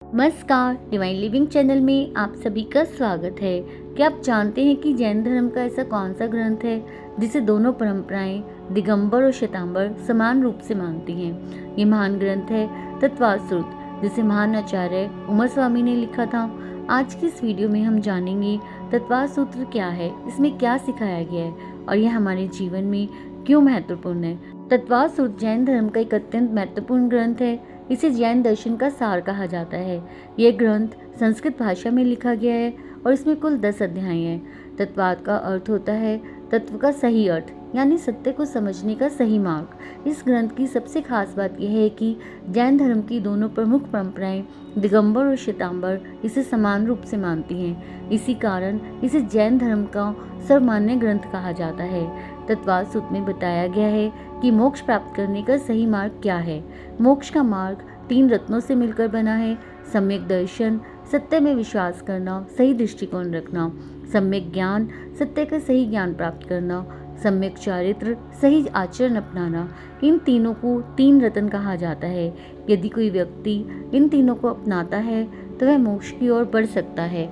नमस्कार, divine living channel में आप सभी का स्वागत है। क्या आप जानते हैं कि जैन धर्म का ऐसा कौन सा ग्रंथ है जिसे दोनों परंपराएं दिगंबर और श्वेतांबर समान रूप से मानती हैं? ये महान ग्रंथ है तत्वासुत, जिसे महान आचार्य उमर स्वामी ने लिखा था। आज की इस वीडियो में हम जानेंगे तत्वासूत्र क्या है, इसमें क्या सिखाया गया है और यह हमारे जीवन में क्यों महत्वपूर्ण है। तत्वासूत्र जैन धर्म का एक अत्यंत महत्वपूर्ण ग्रंथ है। इसे जैन दर्शन का सार कहा जाता है। यह ग्रंथ संस्कृत भाषा में लिखा गया है और इसमें कुल 10 अध्याय हैं। तत्वाद का अर्थ होता है तत्व का सही अर्थ, यानी सत्य को समझने का सही मार्ग। इस ग्रंथ की सबसे खास बात यह है कि जैन धर्म की दोनों प्रमुख परंपराएं दिगंबर और श्वेतांबर इसे समान रूप से मानती हैं। इसी कारण इसे जैन धर्म का सर्वमान्य ग्रंथ कहा जाता है। तत्वाद सूत्र में बताया गया है कि मोक्ष प्राप्त करने का सही मार्ग क्या है। मोक्ष का मार्ग 3 रत्नों से मिलकर बना है: सम्यक दर्शन, सत्य में विश्वास करना, सही दृष्टिकोण रखना; सम्यक ज्ञान, सत्य का सही ज्ञान प्राप्त करना; सम्यक चारित्र, सही आचरण अपनाना। इन तीनों को 3 रत्न कहा जाता है। यदि कोई व्यक्ति इन तीनों को अपनाता है तो वह मोक्ष की ओर बढ़ सकता है।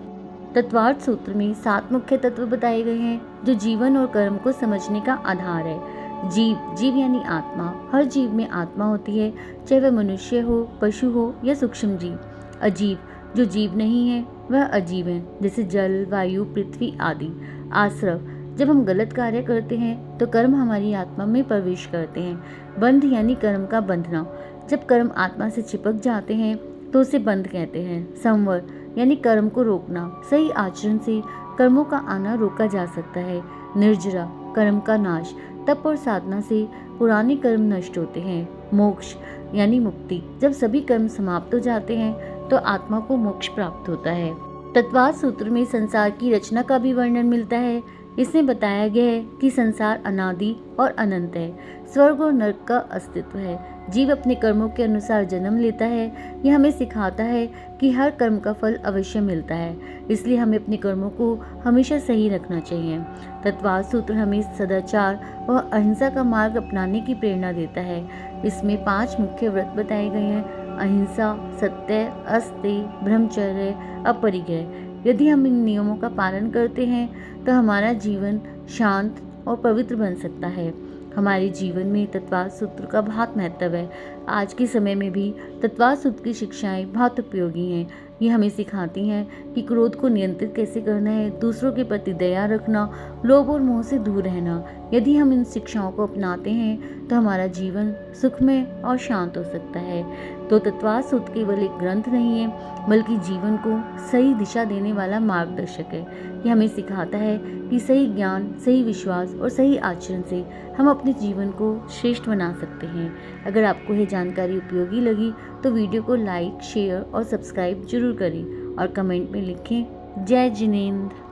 तत्वार्थ सूत्र में 7 मुख्य तत्व बताए गए हैं जो जीवन और कर्म को समझने का आधार है। जीव यानी आत्मा। हर जीव में आत्मा होती है, चाहे वह मनुष्य हो, पशु हो या सूक्ष्म जीव। अजीव, जो जीव नहीं है वह अजीव है, जैसे जल, वायु, पृथ्वी आदि। आश्रव, जब हम गलत कार्य करते हैं तो कर्म हमारी आत्मा में प्रवेश करते हैं। बंध यानी कर्म का बंधना, जब कर्म आत्मा से चिपक जाते हैं तो उसे बंध कहते हैं। संवर यानी कर्म को रोकना, सही आचरण से कर्मों का आना रोका जा सकता है। निर्जरा, कर्म का नाश, तप और साधना से पुराने कर्म नष्ट होते हैं। मोक्ष यानी मुक्ति, जब सभी कर्म समाप्त हो जाते हैं तो आत्मा को मोक्ष प्राप्त होता है। तत्वाद सूत्र में संसार की रचना का भी वर्णन मिलता है। इसमें बताया गया है कि संसार अनादि और अनंत है। स्वर्ग और नरक का अस्तित्व है। जीव अपने कर्मों के अनुसार जन्म लेता है। यह हमें सिखाता है कि हर कर्म का फल अवश्य मिलता है, इसलिए हमें अपने कर्मों को हमेशा सही रखना चाहिए। तत्वाद सूत्र हमें सदाचार और अहिंसा का मार्ग अपनाने की प्रेरणा देता है। इसमें 5 मुख्य व्रत बताए गए हैं: अहिंसा, सत्य, अस्तेय, ब्रह्मचर्य, अपरिग्रह। यदि हम इन नियमों का पालन करते हैं तो हमारा जीवन शांत और पवित्र बन सकता है। हमारे जीवन में तत्वाद सूत्र का बहुत महत्व है। आज के समय में भी तत्वाद सूत्र की शिक्षाएं बहुत उपयोगी हैं। ये हमें सिखाती हैं कि क्रोध को नियंत्रित कैसे करना है, दूसरों के प्रति दया रखना, लोभ और मोह से दूर रहना। यदि हम इन शिक्षाओं को अपनाते हैं तो हमारा जीवन सुखमय और शांत हो सकता है। तो तत्वाद सूत्र केवल एक ग्रंथ नहीं है, बल्कि जीवन को सही दिशा देने वाला मार्गदर्शक है। यह हमें सिखाता है कि सही ज्ञान, सही विश्वास और सही आचरण से हम अपने जीवन को श्रेष्ठ बना सकते हैं। अगर आपको यह जानकारी उपयोगी लगी तो वीडियो को लाइक, शेयर और सब्सक्राइब जरूर करें और कमेंट में लिखें जय जिनेंद्र।